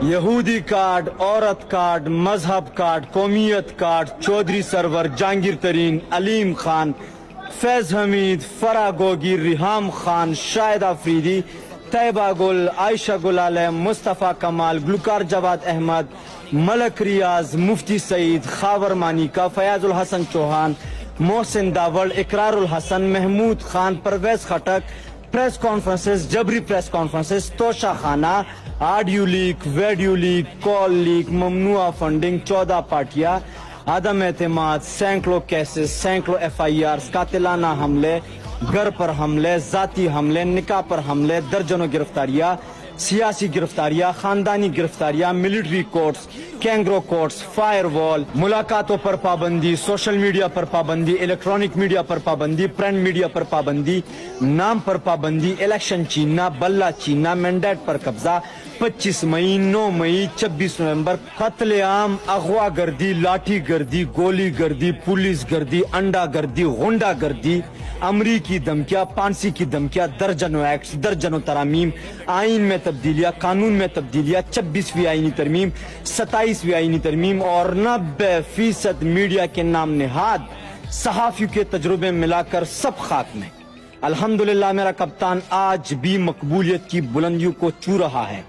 یہودی کارڈ، عورت کارڈ، مذہب کارڈ، قومیت کارڈ، چودھری سرور، جہانگیر ترین، علیم خان، فیض حمید، فرح گوگی، ریحام خان، شاہد آفریدی، طیبہ گل، عائشہ گل عالم، مصطفیٰ کمال، گلوکار جواد احمد، ملک ریاض، مفتی سعید، خاور مانیکا، فیاض الحسن چوہان، محسن داوڑ، اقرار الحسن، محمود خان، پرویز خٹک، پریس کانفرنسز، جبری پریس کانفرنسز، توشہ خانہ، آڈیو لیک، ویڈیو لیک، کال لیک، ممنوع فنڈنگ، 14 پارٹیاں، عدم اعتماد، سینکڑوں کیسز، سینکڑوں ایف آئی آرز، قاتلانہ حملے، گھر پر حملے، ذاتی حملے، نکاح پر حملے، درجنوں گرفتاریاں، سیاسی گرفتاریاں، خاندانی گرفتاریاں، military courts, kangaroo courts, firewall, ملاقاتوں پر پابندی، سوشل میڈیا پر پابندی، الیکٹرانک میڈیا پر پابندی، پرنٹ میڈیا پر پابندی، نام پر پابندی، الیکشن چھیننا، بلہ چھیننا، مینڈیٹ پر قبضہ، 25 مئی، 9 مئی، 26 نومبر، قتل عام، اغوا گردی، لاٹھی گردی، گولی گردی، پولیس گردی، انڈا گردی، غنڈا گردی، امریکی دھمکیاں، پانسی کی دھمکیاں، درجنوں ایکٹس، درجنوں ترامیم، آئین میں تبدیلیاں، قانون میں تبدیلیاں، 26ویں آئینی ترمیم، 27ویں آئینی ترمیم اور 90% میڈیا کے نام نہاد صحافیوں کے تجربے ملا کر سب خاک میں۔ الحمدللہ میرا کپتان آج بھی مقبولیت کی بلندیوں کو چھو رہا ہے۔